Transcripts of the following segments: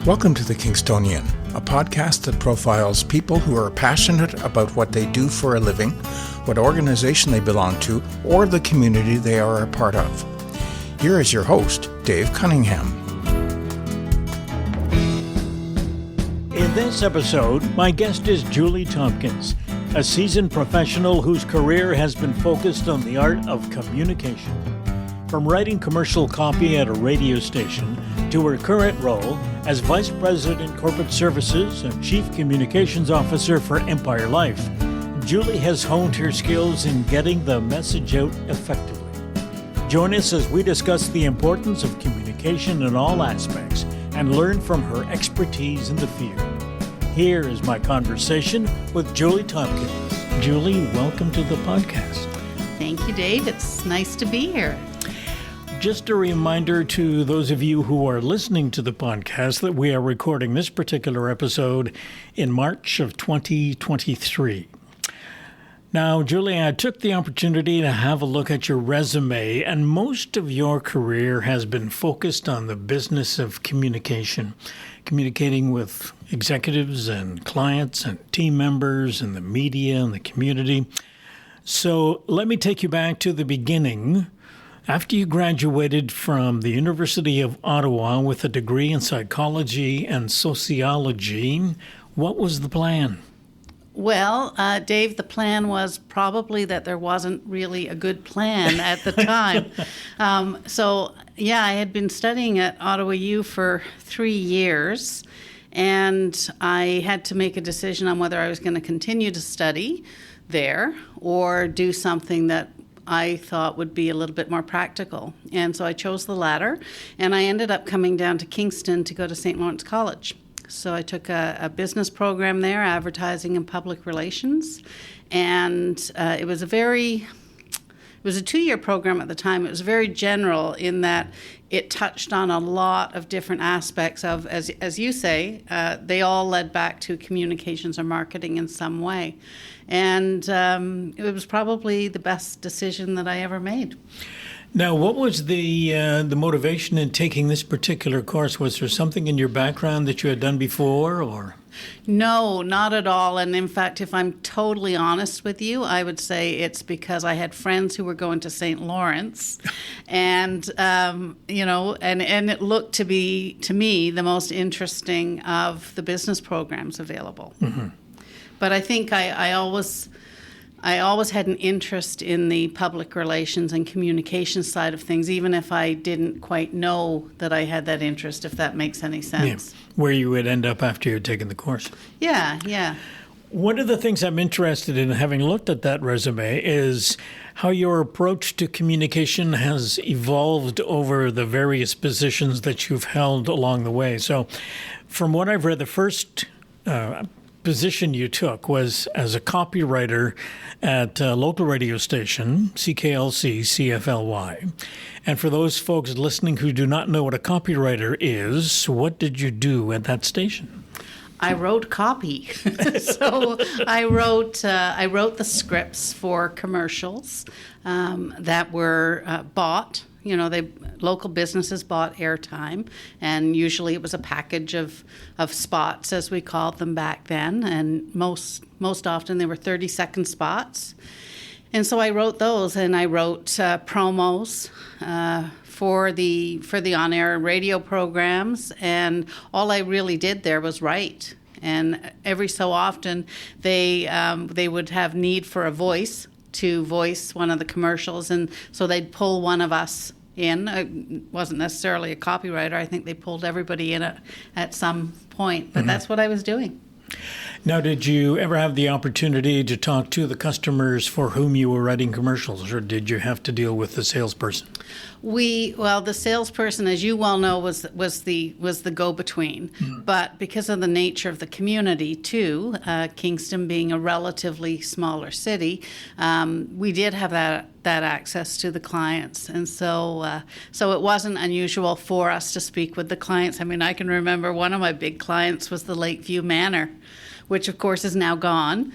Welcome to The Kingstonian, a podcast that profiles people who are passionate about what they do for a living, what organization they belong to, or the community they are a part of. Here is your host, Dave Cunningham. In this episode, my guest is Julie Tompkins, a seasoned professional whose career has been focused on the art of communication. From writing commercial copy at a radio station to her current role as Vice President Corporate Services and Chief Communications Officer for Empire Life, Julie has honed her skills in getting the message out effectively. Join us as we discuss the importance of communication in all aspects and learn from her expertise in the field. Here is my conversation with Julie Tompkins. Julie, welcome to the podcast. Thank you, Dave. It's nice to be here. Just a reminder to those of you who are listening to the podcast that we are recording this particular episode in March of 2023. Now, Julie, I took the opportunity to have a look at your resume, and most of your career has been focused on the business of communication, communicating with executives and clients and team members and the media and the community. So let me take you back to the beginning. After you graduated from the University of Ottawa with a degree in psychology and sociology, what was the plan? Well, Dave, the plan was probably that there wasn't really a good plan at the time. I had been studying at Ottawa U for 3 years, and I had to make a decision on whether I was going to continue to study there or do something that I thought would be a little bit more practical. And so I chose the latter, and I ended up coming down to Kingston to go to St. Lawrence College. So I took a business program there, advertising and public relations, and it was a 2-year program at the time. It was very general in that it touched on a lot of different aspects of, as you say, they all led back to communications or marketing in some way. And it was probably the best decision that I ever made. Now, what was the motivation in taking this particular course? Was there something in your background that you had done before, or? No, not at all. And in fact, if I'm totally honest with you, I would say it's because I had friends who were going to St. Lawrence, and and it looked to be, to me, the most interesting of the business programs available. Mm-hmm. But I think I always had an interest in the public relations and communication side of things, even if I didn't quite know that I had that interest, if that makes any sense. Yeah. Where you would end up after you had taken the course. Yeah. One of the things I'm interested in, having looked at that resume, is how your approach to communication has evolved over the various positions that you've held along the way. So from what I've read, the first position you took was as a copywriter at a local radio station, CKLC, CFLY. And for those folks listening who do not know what a copywriter is, what did you do at that station? I wrote copy. So I wrote the scripts for commercials that were bought. Local businesses bought airtime, and usually it was a package of spots, as we called them back then, and most often they were 30-second spots. And so I wrote those, and I wrote promos for the on-air radio programs, and all I really did there was write. And every so often they would have need for a voice to voice one of the commercials, and so they'd pull one of us in. It wasn't necessarily a copywriter. I think they pulled everybody in at some point, but That's what I was doing. Now, did you ever have the opportunity to talk to the customers for whom you were writing commercials, or did you have to deal with the salesperson? The salesperson, as you well know, was the go-between. Mm-hmm. But because of the nature of the community, too, Kingston being a relatively smaller city, we did have that access to the clients, and so it wasn't unusual for us to speak with the clients. I mean, I can remember one of my big clients was the Lakeview Manor, which of course is now gone.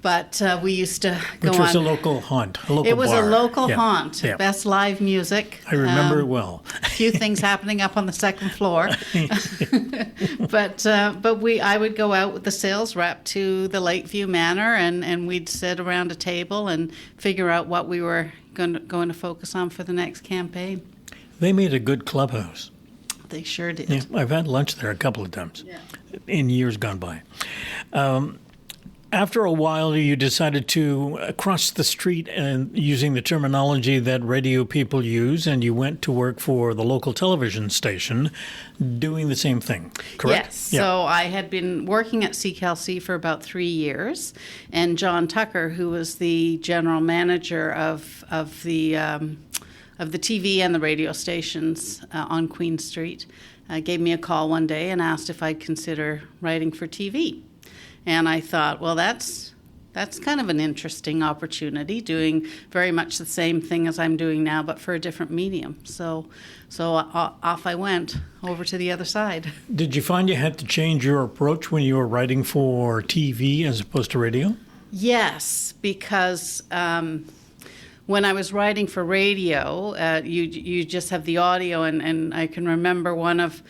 But we used to go on. Which was a local haunt, a local It was bar. a local Yeah. haunt. Yeah. Best live music. I remember it well. A few things happening up on the second floor. But I would go out with the sales rep to the Lakeview Manor, and we'd sit around a table and figure out what we were going to focus on for the next campaign. They made a good clubhouse. They sure did. Yeah, I've had lunch there a couple of times in years gone by. After a while, you decided to cross the street and using the terminology that radio people use, and you went to work for the local television station doing the same thing, correct? Yes. So I had been working at CKLC for about 3 years, and John Tucker, who was the general manager of the TV and the radio stations on Queen Street, gave me a call one day and asked if I'd consider writing for TV. And I thought, well, that's kind of an interesting opportunity, doing very much the same thing as I'm doing now, but for a different medium. So off I went over to the other side. Did you find you had to change your approach when you were writing for TV as opposed to radio? Yes, because when I was writing for radio, you just have the audio, and I can remember one of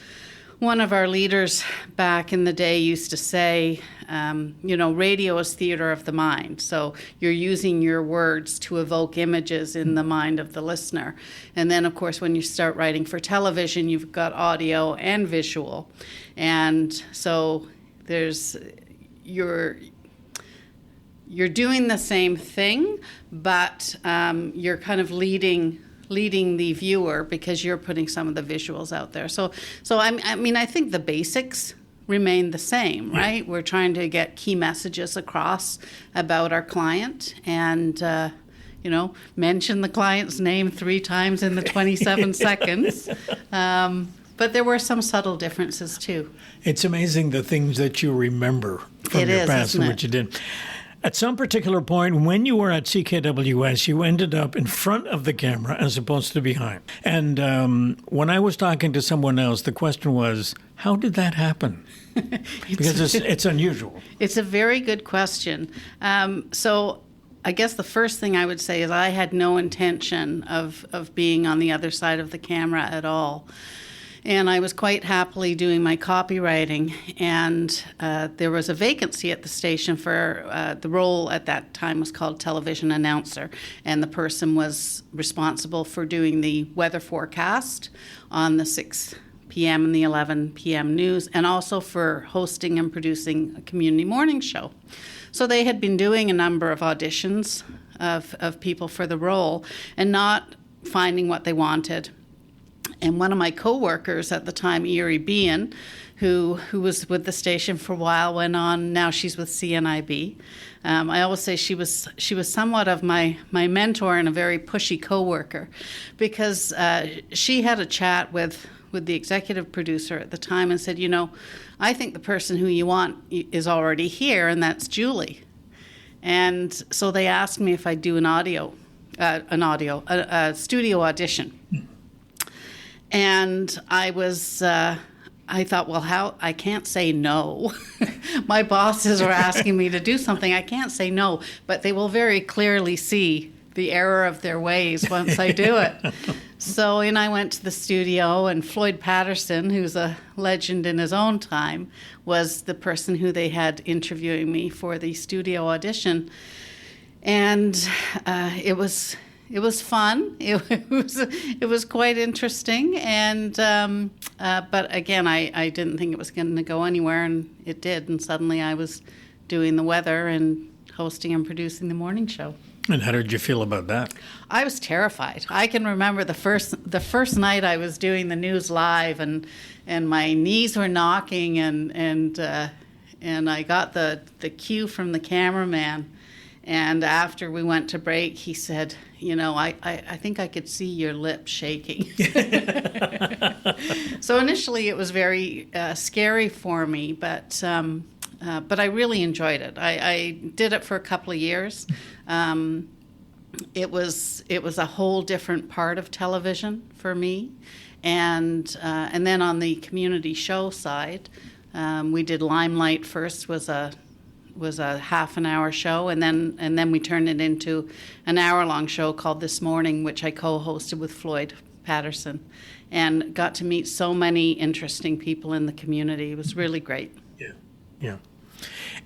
our leaders back in the day used to say, radio is theater of the mind. So you're using your words to evoke images in the mind of the listener. And then, of course, when you start writing for television, you've got audio and visual. And so you're doing the same thing, but you're kind of leading the viewer because you're putting some of the visuals out there. So I think the basics remain the same, right? We're trying to get key messages across about our client and, mention the client's name 3 times in the 27 seconds. But there were some subtle differences too. It's amazing the things that you remember from your past and what you did. At some particular point, when you were at CKWS, you ended up in front of the camera as opposed to behind. And when I was talking to someone else, the question was, how did that happen? Because it's unusual. It's a very good question. So I guess the first thing I would say is I had no intention of being on the other side of the camera at all. And I was quite happily doing my copywriting, and there was a vacancy at the station for the role at that time was called television announcer, and the person was responsible for doing the weather forecast on the 6 p.m. and the 11 p.m. news, and also for hosting and producing a community morning show. So they had been doing a number of auditions of people for the role and not finding what they wanted. And one of my co-workers at the time, Erie Bean, who was with the station for a while, went on. Now she's with CNIB. I always say she was somewhat of my mentor and a very pushy co-worker, because she had a chat with the executive producer at the time and said, I think the person who you want is already here, and that's Julie. And so they asked me if I'd do a studio audition. And I thought, well, I can't say no. My bosses are asking me to do something. I can't say no, but they will very clearly see the error of their ways once I do it. So in I went to the studio, and Floyd Patterson, who's a legend in his own time, was the person who they had interviewing me for the studio audition. And it was fun. It was quite interesting, and but again, I didn't think it was going to go anywhere, and it did. And suddenly, I was doing the weather and hosting and producing the morning show. And how did you feel about that? I was terrified. I can remember the first night I was doing the news live, and my knees were knocking, and I got the cue from the cameraman. And after we went to break, he said, I think I could see your lips shaking. So initially it was very scary for me, but I really enjoyed it. I did it for a couple of years. It was a whole different part of television for me. And then on the community show side, we did Limelight first, was a was a half an hour show, and then we turned it into an hour-long show called This Morning, which I co-hosted with Floyd Patterson, and got to meet so many interesting people in the community. It was really great. Yeah.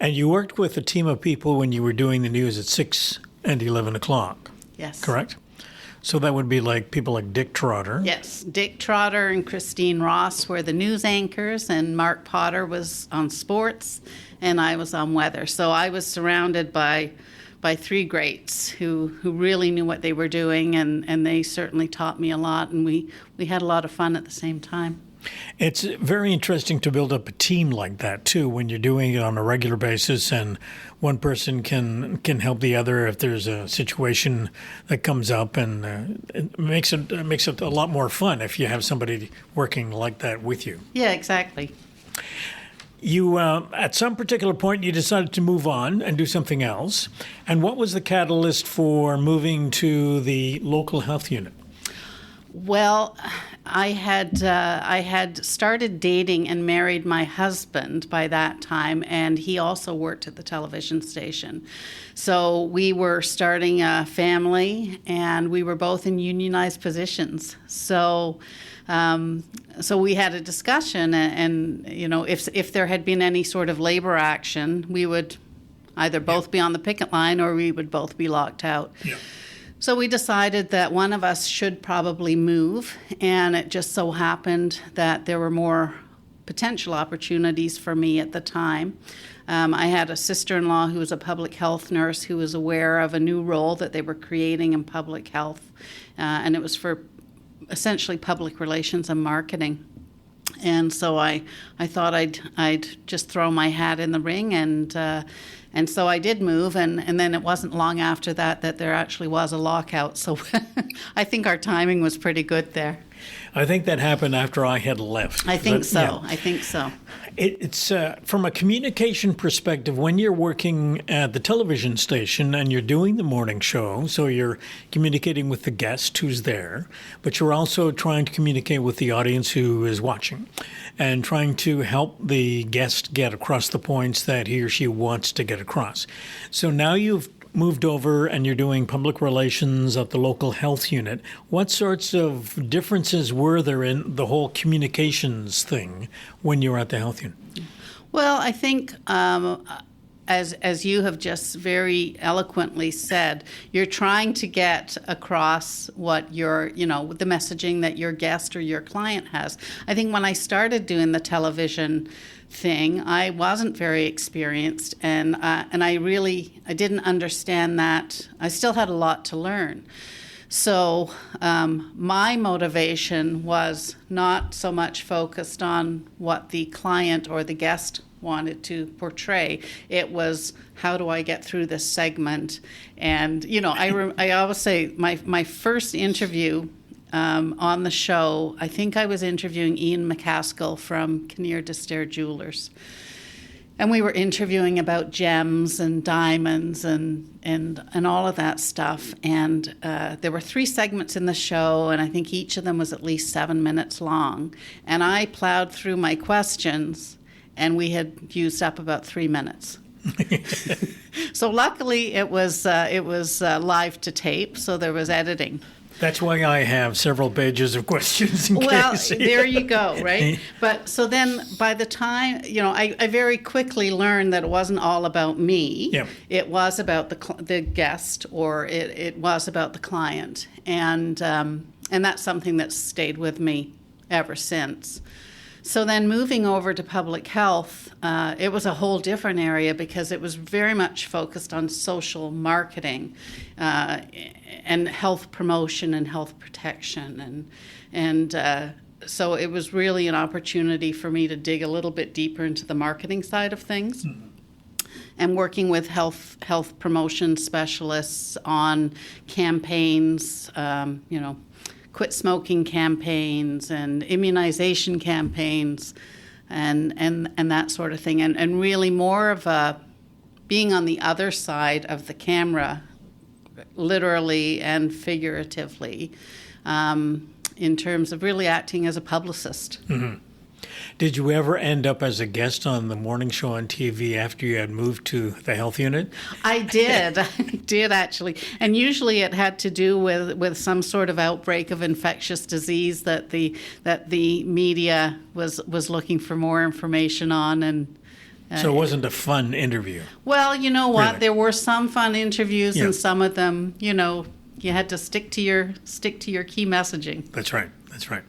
And you worked with a team of people when you were doing the news at 6 and 11 o'clock. Yes. Correct? So that would be like people like Dick Trotter. Yes. Dick Trotter and Christine Ross were the news anchors, and Mark Potter was on sports, and I was on weather. So I was surrounded by three greats who really knew what they were doing, and they certainly taught me a lot, and we had a lot of fun at the same time. It's very interesting to build up a team like that, too, when you're doing it on a regular basis and one person can help the other if there's a situation that comes up, and it makes it a lot more fun if you have somebody working like that with you. Yeah, exactly. You, at some particular point, you decided to move on and do something else. And what was the catalyst for moving to the local health unit? Well, I had started dating and married my husband by that time, and he also worked at the television station. So we were starting a family, and we were both in unionized positions. So we had a discussion, and if there had been any sort of labor action, we would either both be on the picket line or we would both be locked out. Yeah. So we decided that one of us should probably move, and it just so happened that there were more potential opportunities for me at the time. I had a sister-in-law who was a public health nurse who was aware of a new role that they were creating in public health, and it was for essentially public relations and marketing. And so I thought I'd just throw my hat in the ring, and so I did move, and then it wasn't long after that there actually was a lockout. So I think our timing was pretty good there. I think that happened after I had left. I think so. Yeah. I think so. It's from a communication perspective, when you're working at the television station and you're doing the morning show, so you're communicating with the guest who's there, but you're also trying to communicate with the audience who is watching and trying to help the guest get across the points that he or she wants to get across. So now you've moved over and you're doing public relations at the local health unit. What sorts of differences were there in the whole communications thing when you were at the health unit? Well, I think as you have just very eloquently said, you're trying to get across what your, the messaging that your guest or your client has. I think when I started doing the television thing, I wasn't very experienced, and I didn't understand that. I still had a lot to learn. So my motivation was not so much focused on what the client or the guest wanted to portray. It was, how do I get through this segment? And I always say my first interview on the show, I think I was interviewing Ian McCaskill from Kinnear D'Astaire Jewelers. And we were interviewing about gems and diamonds and all of that stuff. And there were 3 segments in the show, and I think each of them was at least 7 minutes long. And I plowed through my questions, and we had used up about 3 minutes. So luckily it was live to tape, so there was editing. That's why I have several pages of questions in case. Well, there you go, right? But so then by the time, I very quickly learned that it wasn't all about me. Yeah. It was about the guest, or it was about the client. And that's something that's stayed with me ever since. So then moving over to public health, it was a whole different area because it was very much focused on social marketing and health promotion and health protection. And so it was really an opportunity for me to dig a little bit deeper into the marketing side of things. Mm-hmm. And working with health promotion specialists on campaigns, quit smoking campaigns and immunization campaigns and that sort of thing. And really more of a being on the other side of the camera, literally and figuratively, in terms of really acting as a publicist. Mm-hmm. Did you ever end up as a guest on the morning show on TV after you had moved to the health unit? I did. I did, actually. And usually it had to do with some sort of outbreak of infectious disease that the media was looking for more information on. And so it wasn't a fun interview? Well, you know what? Really? There were some fun interviews, and some of them, you had to stick to your key messaging. That's right. That's right.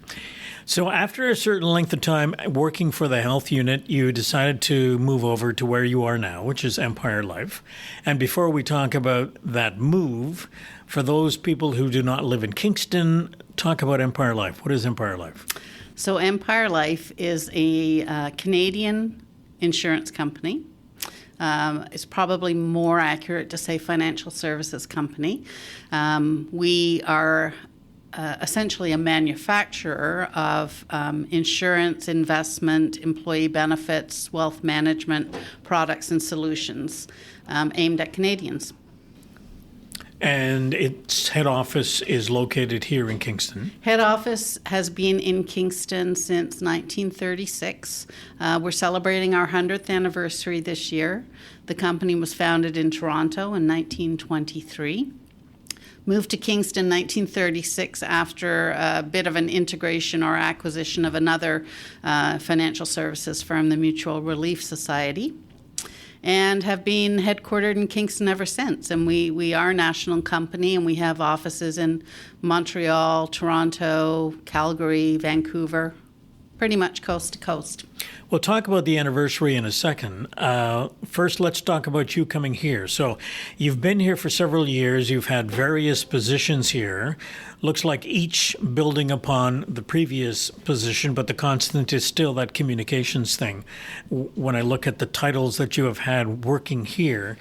So after a certain length of time working for the health unit, you decided to move over to where you are now, which is Empire Life. And before we talk about that move, for those people who do not live in Kingston, talk about Empire Life. What is Empire Life? So Empire Life is a Canadian insurance company. It's probably more accurate to say financial services company. We are essentially a manufacturer of insurance, investment, employee benefits, wealth management products and solutions aimed at Canadians. And its head office is located here in Kingston. Head office has been in Kingston since 1936. We're celebrating our 100th anniversary this year. The company was founded in Toronto in 1923. Moved to Kingston 1936 after a bit of an integration or acquisition of another financial services firm, the Mutual Relief Society, and have been headquartered in Kingston ever since. And we are a national company, and we have offices in Montreal, Toronto, Calgary, Vancouver, pretty much coast to coast. We'll talk about the anniversary in a second. First, let's talk about you coming here. So you've been here for several years. You've had various positions here. Looks like each building upon the previous position, but the constant is still that communications thing. When I look at the titles that you have had working here,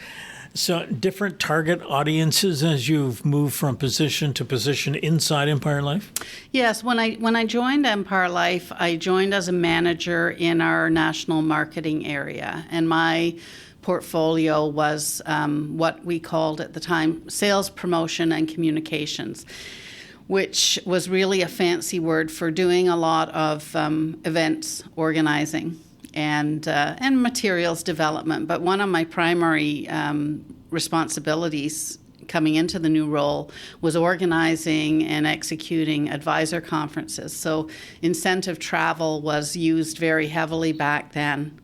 so different target audiences as you've moved from position to position inside Empire Life? Yes, when I joined Empire Life, I joined as a manager in our national marketing area, and my portfolio was what we called at the time sales, promotion, and communications, which was really a fancy word for doing a lot of events organizing and materials development. But one of my primary responsibilities coming into the new role was organizing and executing advisor conferences. So incentive travel was used very heavily back then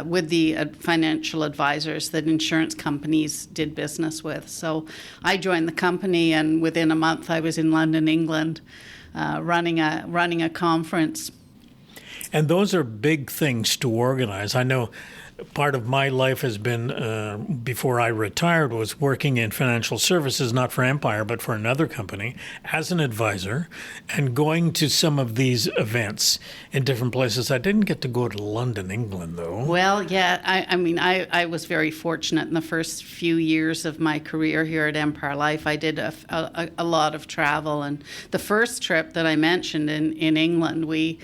with the financial advisors that insurance companies did business with. So I joined the company, and within a month I was in London, England, running a conference. And those are big things to organize. I know part of my life has been, before I retired, was working in financial services, not for Empire, but for another company, as an advisor, and going to some of these events in different places. I didn't get to go to London, England, though. Well, yeah, I was very fortunate in the first few years of my career here at Empire Life. I did a lot of travel, and the first trip that I mentioned in England, we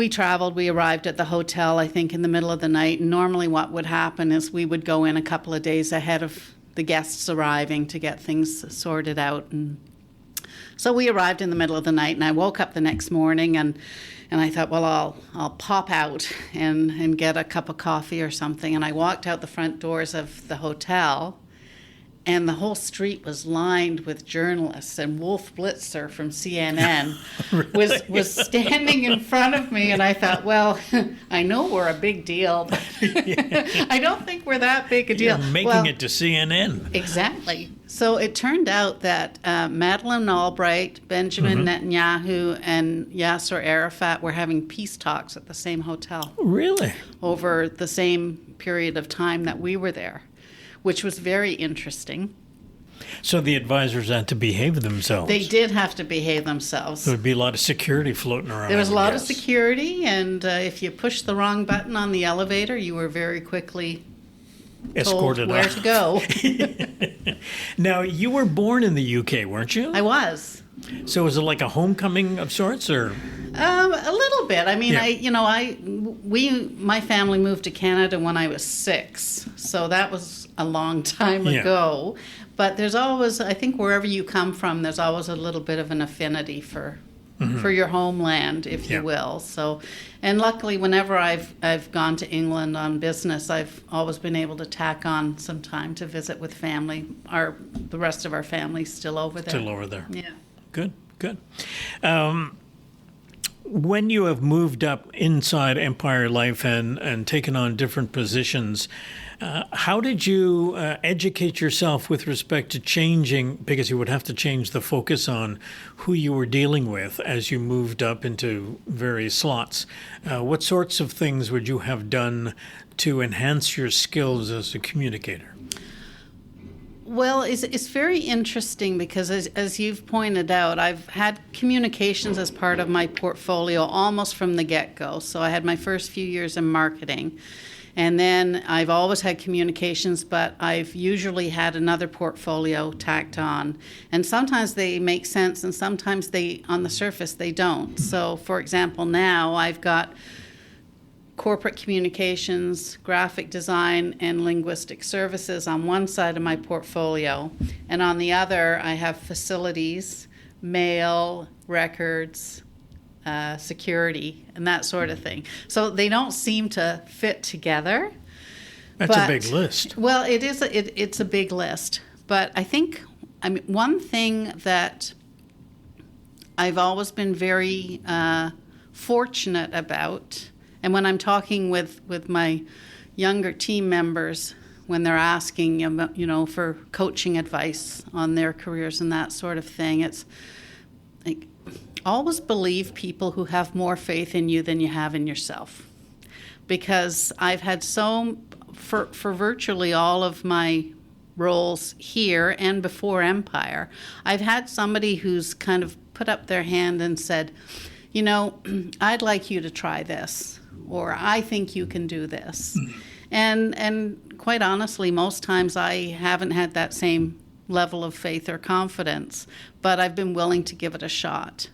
traveled, we arrived at the hotel, I think, in the middle of the night. And normally what would happen is we would go in a couple of days ahead of the guests arriving to get things sorted out. And so we arrived in the middle of the night, and I woke up the next morning and I thought, well, I'll pop out and get a cup of coffee or something. And I walked out the front doors of the hotel, and the whole street was lined with journalists, and Wolf Blitzer from CNN Really? was standing in front of me, and I thought, well, I know we're a big deal, but I don't think we're that big a deal. You're making it to CNN. Exactly. So it turned out that Madeleine Albright, Benjamin Netanyahu, and Yasser Arafat were having peace talks at the same hotel. Really? Over the same period of time that we were there, which was very interesting. So the advisors had to behave themselves. They did have to behave themselves. There would be a lot of security floating around. There was a lot of security, and if you pushed the wrong button on the elevator, you were very quickly escorted told where off to go. Now, you were born in the UK, weren't you? I was. So was it like a homecoming of sorts, or? A little bit. I mean, Yeah. my family moved to Canada when I was 6, so that was a long time ago. But there's always, I think, wherever you come from, there's always a little bit of an affinity for for your homeland, if you will. So, and luckily, whenever I've gone to England on business, I've always been able to tack on some time to visit with family. The rest of our family's still over there. Still over there. Yeah. Good. When you have moved up inside Empire Life and taken on different positions, how did you educate yourself with respect to changing, because you would have to change the focus on who you were dealing with as you moved up into various slots? What sorts of things would you have done to enhance your skills as a communicator? Well, it's very interesting because, as you've pointed out, I've had communications as part of my portfolio almost from the get-go. So I had my first few years in marketing, and then I've always had communications, but I've usually had another portfolio tacked on. And sometimes they make sense, and sometimes on the surface, they don't. So, for example, now I've got corporate communications, graphic design, and linguistic services on one side of my portfolio. And on the other, I have facilities, mail, records, security, and that sort of thing. So they don't seem to fit together. That's a big list. Well, it is. It's a big list. But one thing that I've always been very fortunate about, and when I'm talking with my younger team members, when they're asking, for coaching advice on their careers and that sort of thing, it's like, always believe people who have more faith in you than you have in yourself. Because I've had for virtually all of my roles here and before Empire, I've had somebody who's kind of put up their hand and said, I'd like you to try this, or I think you can do this. And quite honestly, most times I haven't had that same level of faith or confidence, but I've been willing to give it a shot.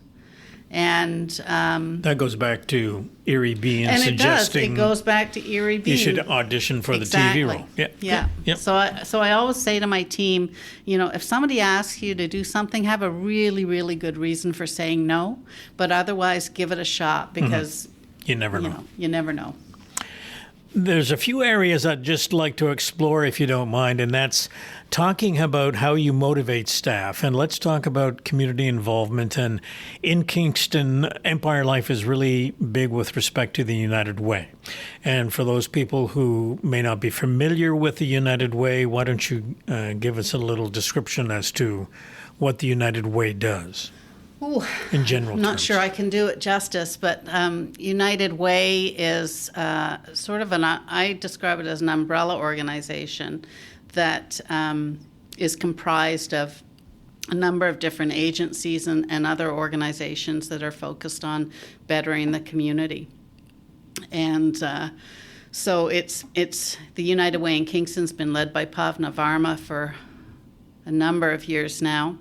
And that goes back to Erie Bean and suggesting it goes back to Erie Bean. You should audition for the TV role. Yeah. Yep. So I always say to my team, if somebody asks you to do something, have a really, really good reason for saying no, but otherwise give it a shot, because you never know. You never know. There's a few areas I'd just like to explore, if you don't mind, and that's talking about how you motivate staff. And let's talk about community involvement. And in Kingston, Empire Life is really big with respect to the United Way. And for those people who may not be familiar with the United Way, why don't you give us a little description as to what the United Way does? Ooh, in general terms. Not sure I can do it justice, but United Way is sort of I describe it as an umbrella organization that is comprised of a number of different agencies and other organizations that are focused on bettering the community. And so it's the United Way in Kingston's been led by Pavna Varma for a number of years now.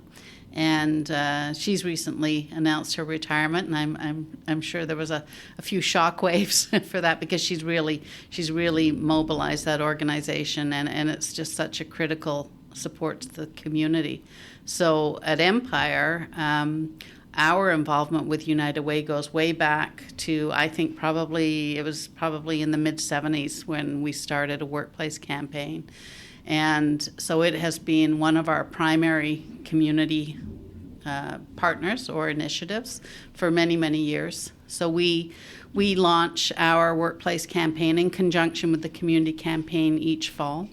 And she's recently announced her retirement, and I'm sure there was a few shockwaves for that, because she's really mobilized that organization, and it's just such a critical support to the community. So at Empire, our involvement with United Way goes way back to, I think it was probably in the mid-'70s when we started a workplace campaign. And so it has been one of our primary community partners or initiatives for many, many years. So we launch our workplace campaign in conjunction with the community campaign each fall.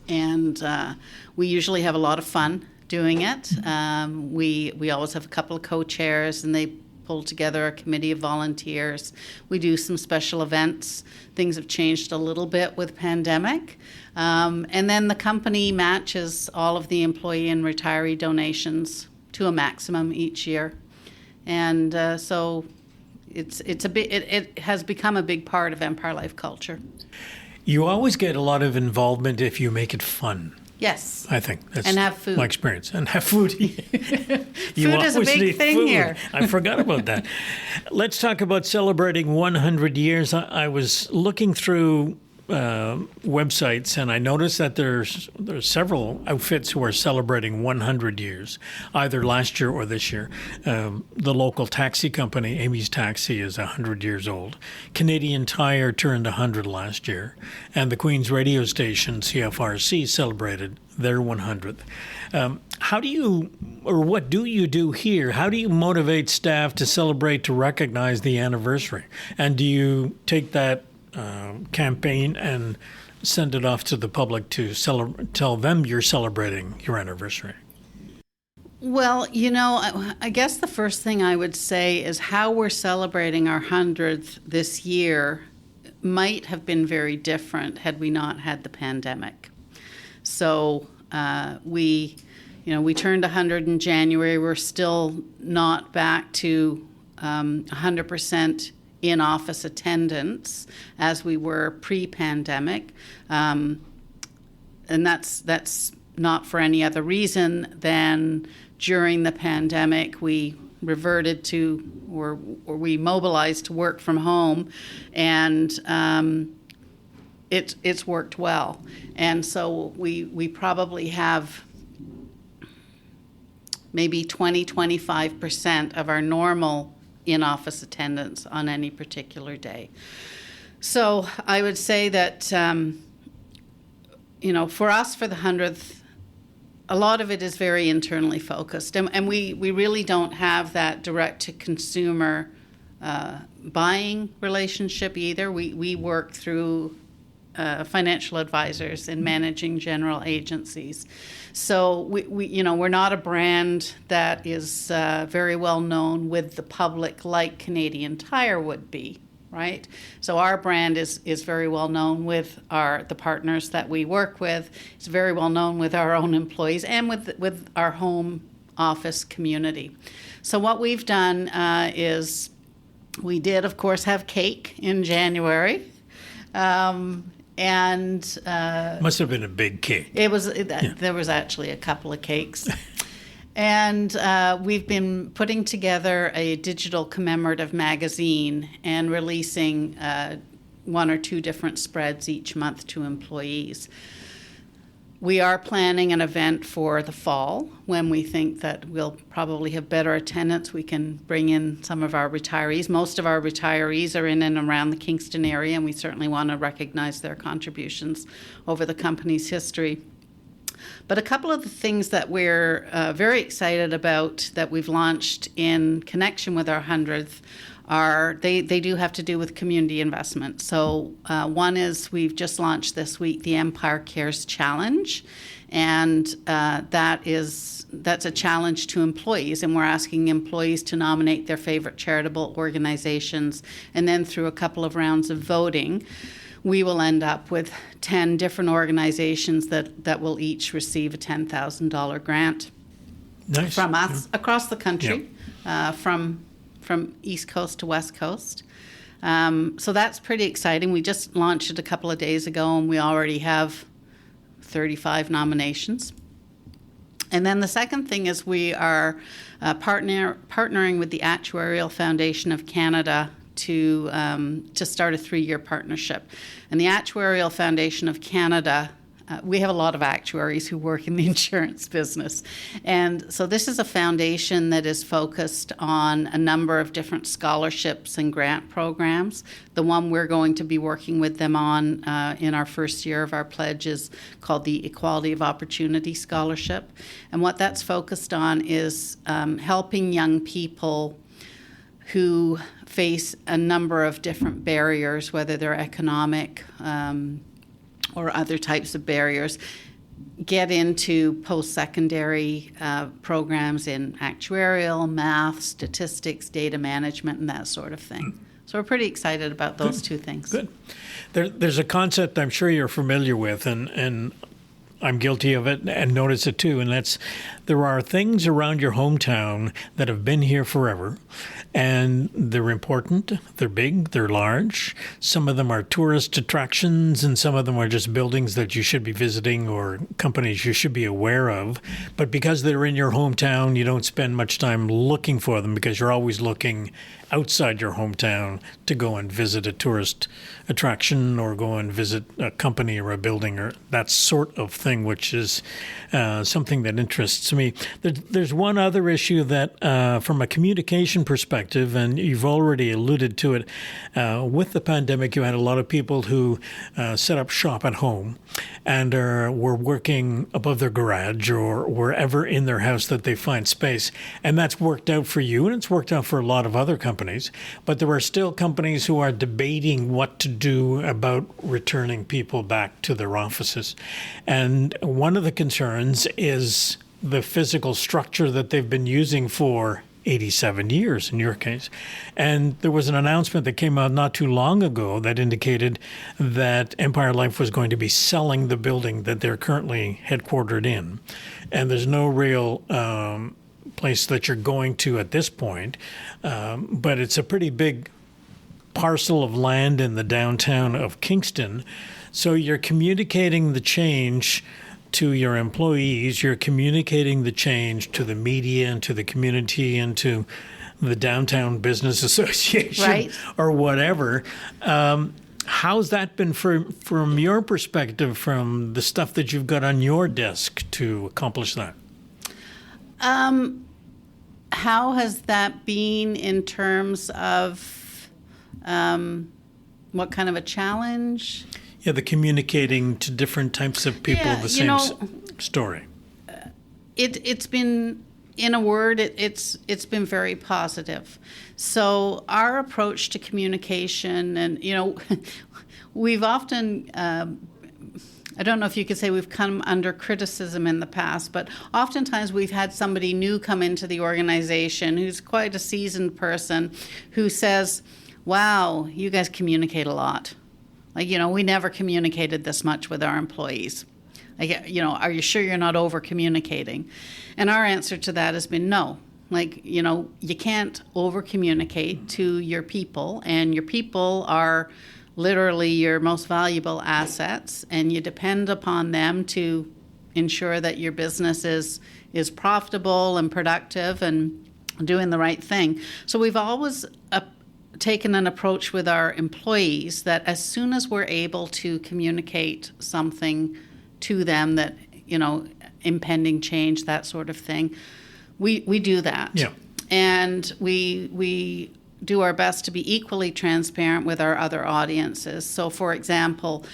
And we usually have a lot of fun doing it. We always have a couple of co-chairs, and they pull together a committee of volunteers. We do some special events. Things have changed a little bit with pandemic. And then the company matches all of the employee and retiree donations to a maximum each year. And so it has become a big part of Empire Life culture. You always get a lot of involvement if you make it fun. Yes. I think that's and have food. My experience. And have food. Food is a big thing here. I forgot about that. Let's talk about celebrating 100 years. I was looking through websites, and I noticed that there's several outfits who are celebrating 100 years, either last year or this year. The local taxi company, Amy's Taxi, is 100 years old. Canadian Tire turned 100 last year, and the Queen's radio station, CFRC, celebrated their 100th. How do you, or what do you do here? How do you motivate staff to celebrate, to recognize the anniversary? And do you take that campaign and send it off to the public to tell them you're celebrating your anniversary? Well, I guess the first thing I would say is how we're celebrating our 100th this year might have been very different had we not had the pandemic. So we turned 100 in January. We're still not back to 100% in-office attendance as we were pre-pandemic. And that's not for any other reason than during the pandemic we reverted to, or we mobilized to work from home, and it's worked well. And so we probably have maybe 20-25% of our normal in-office attendance on any particular day. So I would say that, for us, for the 100th, a lot of it is very internally focused. And we really don't have that direct-to-consumer buying relationship either. We work through financial advisors and managing general agencies. So we're not a brand that is very well known with the public like Canadian Tire would be, right? So our brand is very well known with the partners that we work with. It's very well known with our own employees and with our home office community. So what we've done is we did, of course, have cake in January. And must have been a big cake. It was. There was actually a couple of cakes, and we've been putting together a digital commemorative magazine and releasing 1 or 2 different spreads each month to employees. We are planning an event for the fall when we think that we'll probably have better attendance. We can bring in some of our retirees. Most of our retirees are in and around the Kingston area, and we certainly want to recognize their contributions over the company's history. But a couple of the things that we're very excited about that we've launched in connection with our 100th they do have to do with community investment. So one is we've just launched this week the Empire Cares Challenge, and that's a challenge to employees, and we're asking employees to nominate their favorite charitable organizations, and then through a couple of rounds of voting, we will end up with 10 different organizations that will each receive a $10,000 grant from us across the country, from East Coast to West Coast. So that's pretty exciting. We just launched it a couple of days ago, and we already have 35 nominations. And then the second thing is we are partnering with the Actuarial Foundation of Canada to start a 3-year partnership. And the Actuarial Foundation of Canada, we have a lot of actuaries who work in the insurance business. And so this is a foundation that is focused on a number of different scholarships and grant programs. The one we're going to be working with them on in our first year of our pledge is called the Equality of Opportunity Scholarship. And what that's focused on is helping young people who face a number of different barriers, whether they're economic, or other types of barriers, get into post-secondary programs in actuarial, math, statistics, data management, and that sort of thing. So we're pretty excited about those two things. Good. There's a concept I'm sure you're familiar with, and I'm guilty of it and notice it too. And that's, there are things around your hometown that have been here forever, and they're important, they're big, they're large. Some of them are tourist attractions, and some of them are just buildings that you should be visiting or companies you should be aware of. But because they're in your hometown, you don't spend much time looking for them because you're always looking outside your hometown to go and visit a tourist attraction or go and visit a company or a building or that sort of thing, which is something that interests me. There's one other issue that from a communication perspective, and you've already alluded to it, with the pandemic, you had a lot of people who set up shop at home and were working above their garage or wherever in their house that they find space. And that's worked out for you, and it's worked out for a lot of other companies. But there are still companies who are debating what to do about returning people back to their offices. And one of the concerns is the physical structure that they've been using for 87 years in your case. And there was an announcement that came out not too long ago that indicated that Empire Life was going to be selling the building that they're currently headquartered in. And there's no real place that you're going to at this point, but it's a pretty big parcel of land in the downtown of Kingston. So you're communicating the change to your employees, you're communicating the change to the media and to the community and to the Downtown Business Association, right, or whatever. How's that been from your perspective, from the stuff that you've got on your desk to accomplish that? How has that been in terms of what kind of a challenge? Yeah, the communicating to different types of people the same story. It's been, in a word, it's been very positive. So our approach to communication, and we've often, I don't know if you could say we've come under criticism in the past, but oftentimes we've had somebody new come into the organization who's quite a seasoned person who says, wow, you guys communicate a lot. Like, we never communicated this much with our employees. Like, are you sure you're not over communicating? And our answer to that has been no. Like, you can't over communicate to your people, and your people are literally your most valuable assets, and you depend upon them to ensure that your business is profitable and productive and doing the right thing. So we've always taken an approach with our employees that as soon as we're able to communicate something to them that, impending change, that sort of thing, we do that. Yeah. And we do our best to be equally transparent with our other audiences. So, for example,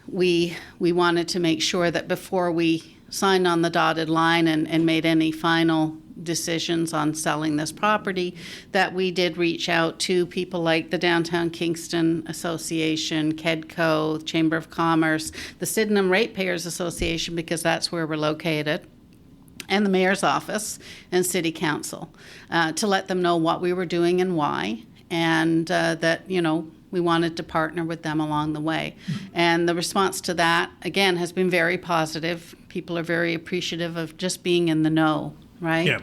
we wanted to make sure that before we signed on the dotted line and made any final decisions on selling this property, that we did reach out to people like the Downtown Kingston Association, KEDCO, Chamber of Commerce, the Sydenham Ratepayers Association, because that's where we're located, and the Mayor's Office and City Council, to let them know what we were doing and why, and that, we wanted to partner with them along the way. Mm-hmm. And the response to that, again, has been very positive. People are very appreciative of just being in the know, right? Yeah.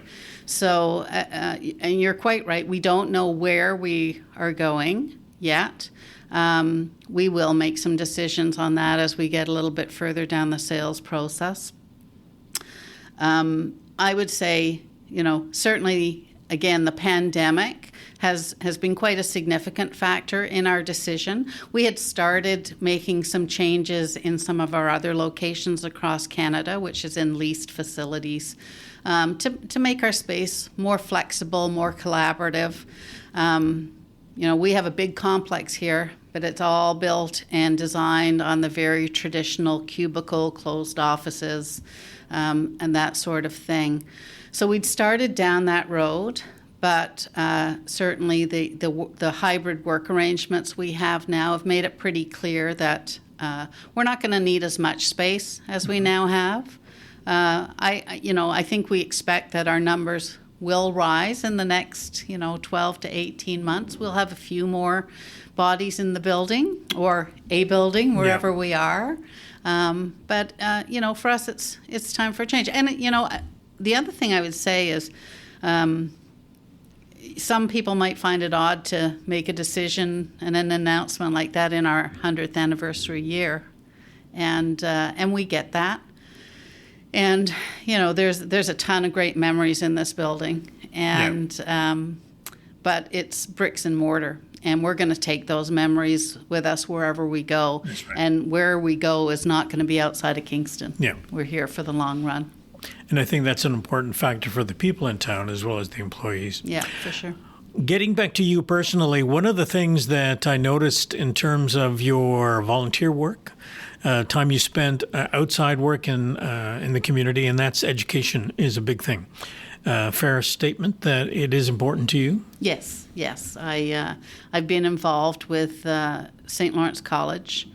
So, and you're quite right, we don't know where we are going yet. We will make some decisions on that as we get a little bit further down the sales process. I would say, certainly, again, the pandemic has been quite a significant factor in our decision. We had started making some changes in some of our other locations across Canada, which is in leased facilities, to make our space more flexible, more collaborative. We have a big complex here, but it's all built and designed on the very traditional cubicle, closed offices, and that sort of thing. So we'd started down that road, but certainly the hybrid work arrangements we have now have made it pretty clear that we're not going to need as much space as we now have. I think we expect that our numbers will rise in the next 12 to 18 months. We'll have a few more bodies in the building, or a building, wherever we are. But for us, it's time for a change. And the other thing I would say is, some people might find it odd to make a decision and an announcement like that in our 100th anniversary year, and we get that. And there's a ton of great memories in this building, and but it's bricks and mortar, and we're going to take those memories with us wherever we go. That's right. And where we go is not going to be outside of Kingston. Yeah. We're here for the long run. And I think that's an important factor for the people in town as well as the employees. Yeah, for sure. Getting back to you personally, one of the things that I noticed in terms of your volunteer work, time you spent outside work in the community, and that's education is a big thing. Fair statement that it is important to you? Yes. I've been involved with St. Lawrence College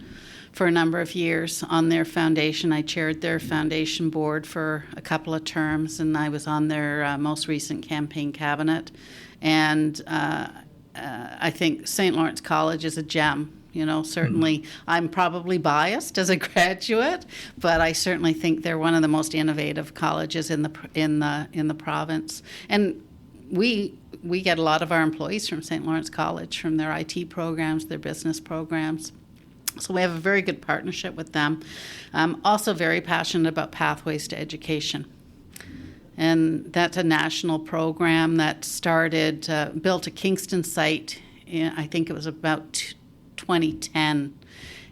for a number of years on their foundation. I chaired their foundation board for a couple of terms, and I was on their most recent campaign cabinet. And I think St. Lawrence College is a gem. Certainly I'm probably biased as a graduate, but I certainly think they're one of the most innovative colleges in the province. And we get a lot of our employees from St. Lawrence College, from their IT programs, their business programs. So we have a very good partnership with them. I'm also very passionate about Pathways to Education. And that's a national program that started, built a Kingston site, I think it was about 2010.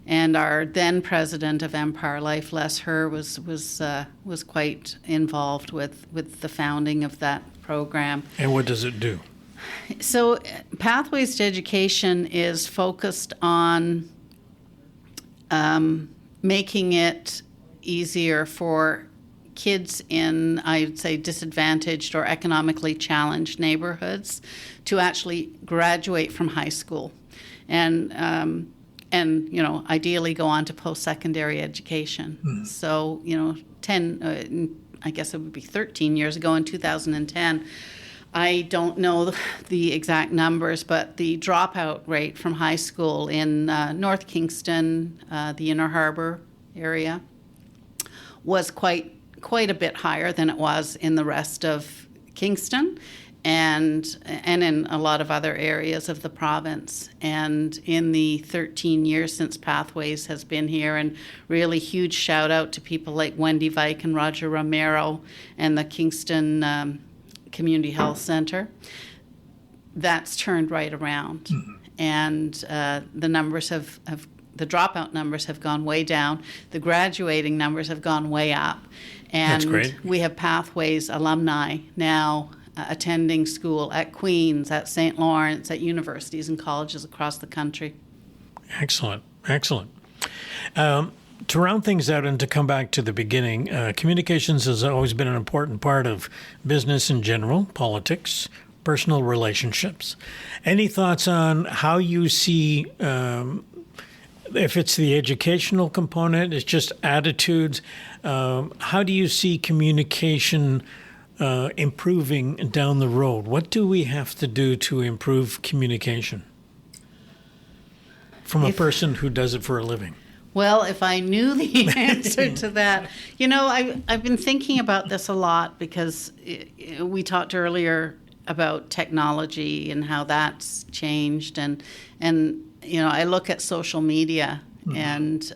And our then president of Empire Life, Les Herr, was quite involved with the founding of that program. And what does it do? So Pathways to Education is focused on making it easier for kids in, I would say, disadvantaged or economically challenged neighborhoods to actually graduate from high school and ideally go on to post-secondary education. So, 10, I guess it would be 13 years ago in 2010, I don't know the exact numbers, but the dropout rate from high school in North Kingston, the Inner Harbour area, was quite a bit higher than it was in the rest of Kingston and in a lot of other areas of the province. And in the 13 years since Pathways has been here, and really huge shout out to people like Wendy Vike and Roger Romero and the Kingston Community Health Center, that's turned right around. And the numbers the dropout numbers have gone way down. The graduating numbers have gone way up. And that's great. We have Pathways alumni now attending school at Queen's, at St. Lawrence, at universities and colleges across the country. Excellent. To round things out and to come back to the beginning, communications has always been an important part of business in general, politics, personal relationships. Any thoughts on how you see, if it's the educational component, it's just attitudes, how do you see communication improving down the road? What do we have to do to improve communication from a person who does it for a living? Well, if I knew the answer to that, I've been thinking about this a lot because we talked earlier about technology and how that's changed, and I look at social media and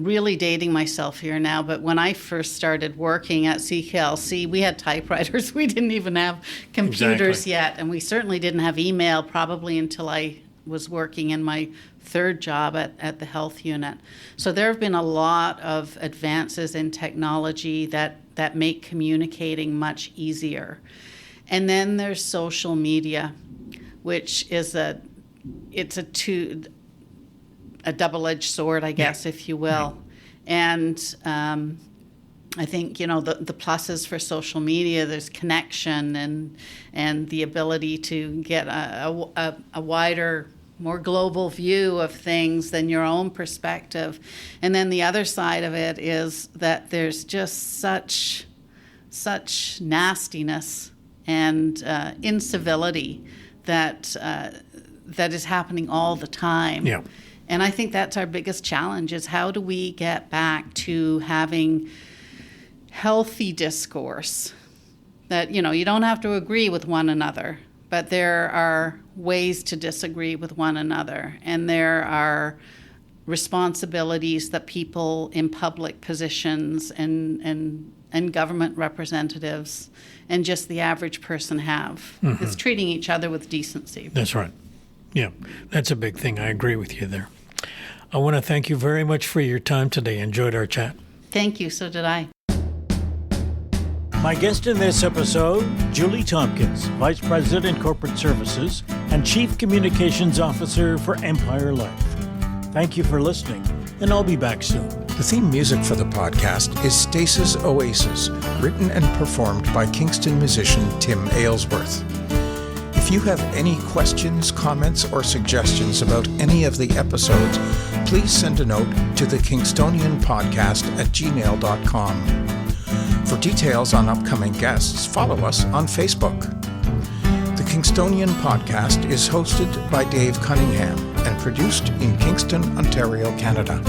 really dating myself here now, but when I first started working at CKLC, we had typewriters. We didn't even have computers yet, and we certainly didn't have email probably until I was working in my third job at the health unit. So there have been a lot of advances in technology that make communicating much easier. And then there's social media, which is a double-edged sword, I guess, if you will. And I think, the pluses for social media, there's connection and the ability to get a wider, more global view of things than your own perspective. And then the other side of it is that there's just such nastiness and incivility that is happening all the time. Yeah. And I think that's our biggest challenge, is how do we get back to having healthy discourse that, you don't have to agree with one another, but there are ways to disagree with one another. And there are responsibilities that people in public positions and government representatives and just the average person have. Mm-hmm. It's treating each other with decency. That's right. Yeah, that's a big thing. I agree with you there. I want to thank you very much for your time today. Enjoyed our chat. Thank you. So did I. My guest in this episode, Julie Tompkins, Vice President Corporate Services and Chief Communications Officer for Empire Life. Thank you for listening, and I'll be back soon. The theme music for the podcast is Stasis Oasis, written and performed by Kingston musician Tim Aylesworth. If you have any questions, comments, or suggestions about any of the episodes, please send a note to thekingstonianpodcast@gmail.com. For details on upcoming guests, follow us on Facebook. The Kingstonian Podcast is hosted by Dave Cunningham and produced in Kingston, Ontario, Canada.